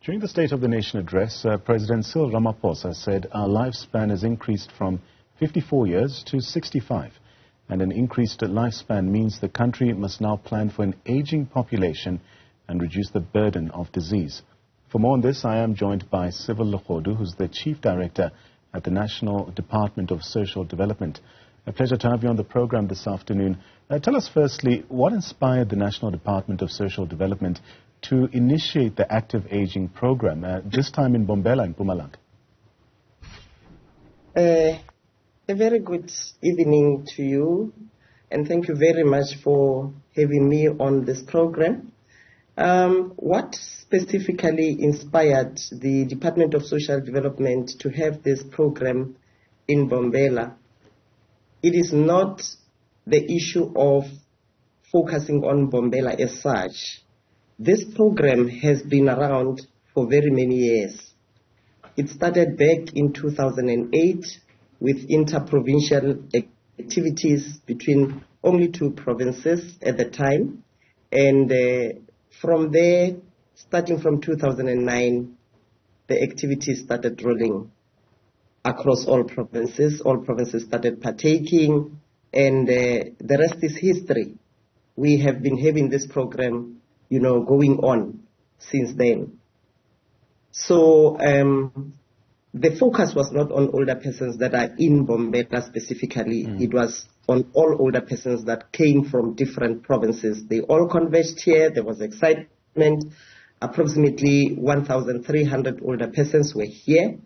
During the State of the Nation address, President Cyril Ramaphosa said our lifespan has increased from 54 years to 65. And an increased lifespan means the country must now plan for an aging population and reduce the burden of disease. For more on this, I am joined by Cyril Legodu, who's the Chief Director at the National Department of Social Development. A pleasure to have you on the program this afternoon. Tell us firstly, what inspired the National Department of Social Development to initiate the active aging program, this time in Mbombela in Mpumalanga? A very good evening to you, and thank you very much for having me on this program. What specifically inspired the Department of Social Development to have this program in Mbombela? It is not the issue of focusing on Mbombela as such. This program has been around for very many years. It started back in 2008 with inter-provincial activities between only two provinces at the time. And from there, starting from 2009, the activities started rolling across all provinces. All provinces started partaking, and the rest is history. We have been having this program, going on since then. So the focus was not on older persons that are in Mbombela specifically. It was on all older persons that came from different provinces. They all converged here. There was excitement. Approximately 1,300 older persons were here,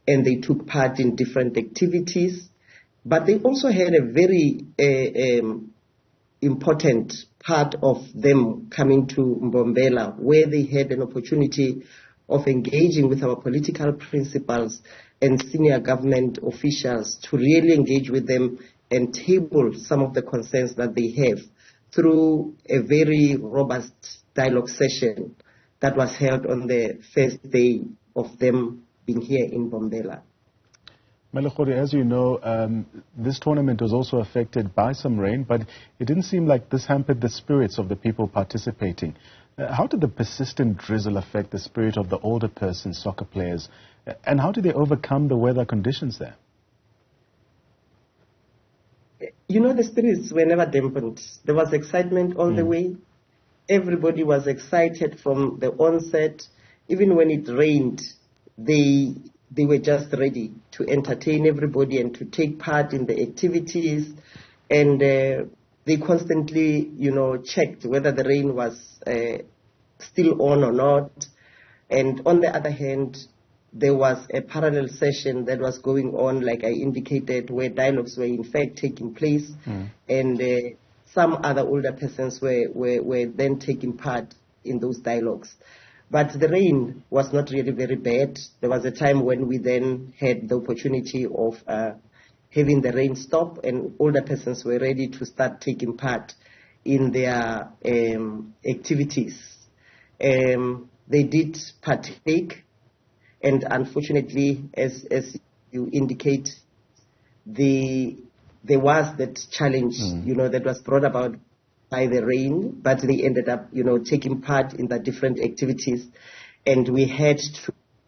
and they took part in different activities. But they also had a very important part of them coming to Mbombela, where they had an opportunity of engaging with our political principals and senior government officials to really engage with them and table some of the concerns that they have through a very robust dialogue session that was held on the first day of them being here in Mbombela. Legodu, as you know, this tournament was also affected by some rain, but it didn't seem like this hampered the spirits of the people participating. How did the persistent drizzle affect the spirit of the older person soccer players, and how did they overcome the weather conditions there? The spirits were never dampened. There was excitement all the way. Everybody was excited from the onset. Even when it rained, they were just ready to entertain everybody and to take part in the activities. And they constantly, checked whether the rain was still on or not. And on the other hand, there was a parallel session that was going on, like I indicated, where dialogues were in fact taking place. And some other older persons were then taking part in those dialogues. But the rain was not really very bad. There was a time when we then had the opportunity of having the rain stop, and older persons were ready to start taking part in their activities. They did partake, and unfortunately, as you indicate, there was that challenge, that was brought about by the rain, but they ended up, taking part in the different activities, and we had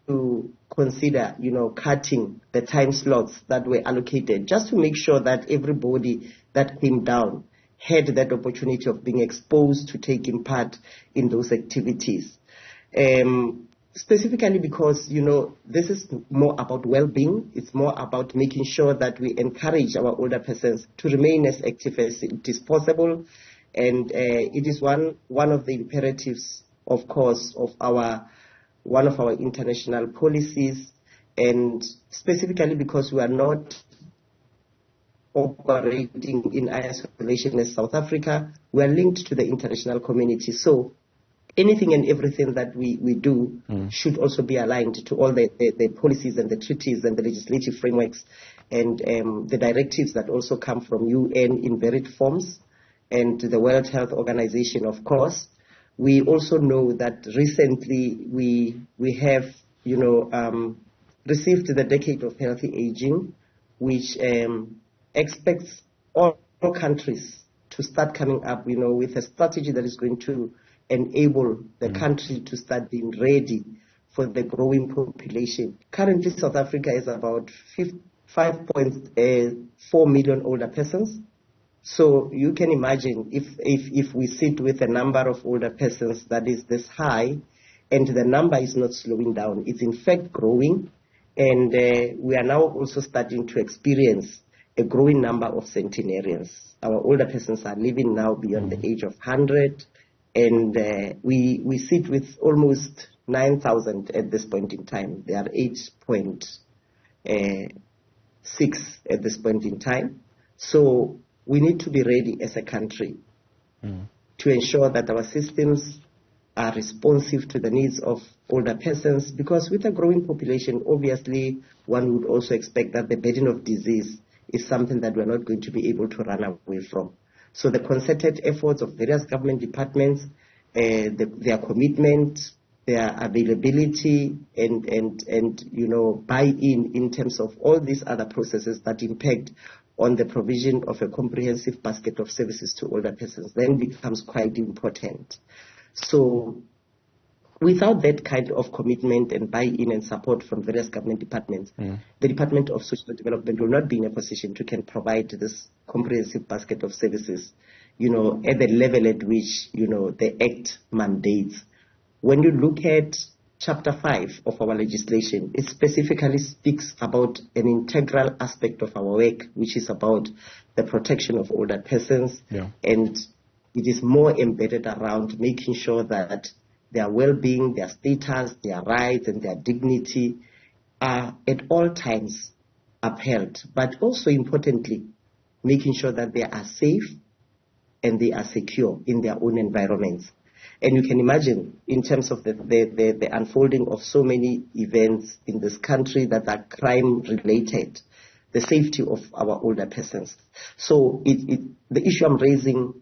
to consider, cutting the time slots that were allocated, just to make sure that everybody that came down had that opportunity of being exposed to taking part in those activities. Specifically because, this is more about well-being. It's more about making sure that we encourage our older persons to remain as active as it is possible. And it is one of the imperatives, of course, of one of our international policies, and specifically because we are not operating in isolation as South Africa, we are linked to the international community. So anything and everything that we do should also be aligned to all the policies and the treaties and the legislative frameworks and the directives that also come from UN in varied forms, and the World Health Organization, of course. We also know that recently we have, received the Decade of Healthy Aging, which expects all countries to start coming up, with a strategy that is going to enable the country to start being ready for the growing population. Currently, South Africa is about 5.4 million older persons. So you can imagine if we sit with a number of older persons that is this high, and the number is not slowing down, it's in fact growing, and we are now also starting to experience a growing number of centenarians. Our older persons are living now beyond the age of 100, and we sit with almost 9,000 at this point in time. They are 8.6 at this point in time. So we need to be ready as a country to ensure that our systems are responsive to the needs of older persons, because with a growing population, obviously, one would also expect that the burden of disease is something that we're not going to be able to run away from. So the concerted efforts of various government departments, their commitment, their availability, and buy-in in terms of all these other processes that impact on the provision of a comprehensive basket of services to older persons then becomes quite important. So without that kind of commitment and buy-in and support from various government departments, the Department of Social Development will not be in a position to can provide this comprehensive basket of services, at the level at which, the Act mandates. When you look at Chapter 5 of our legislation, it specifically speaks about an integral aspect of our work, which is about the protection of older persons, and it is more embedded around making sure that their well-being, their status, their rights, and their dignity are at all times upheld, but also importantly, making sure that they are safe and they are secure in their own environments. And you can imagine, in terms of the unfolding of so many events in this country that are crime-related, the safety of our older persons. So the issue I'm raising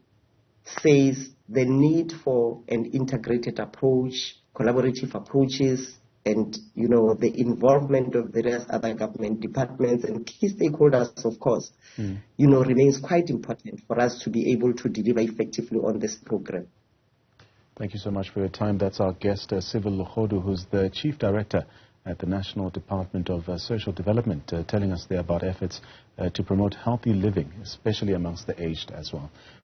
says the need for an integrated approach, collaborative approaches, and, the involvement of various other government departments and key stakeholders, of course, remains quite important for us to be able to deliver effectively on this program. Thank you so much for your time. That's our guest, Cyril Legodu, who's the Chief Director at the National Department of Social Development, telling us there about efforts to promote healthy living, especially amongst the aged as well.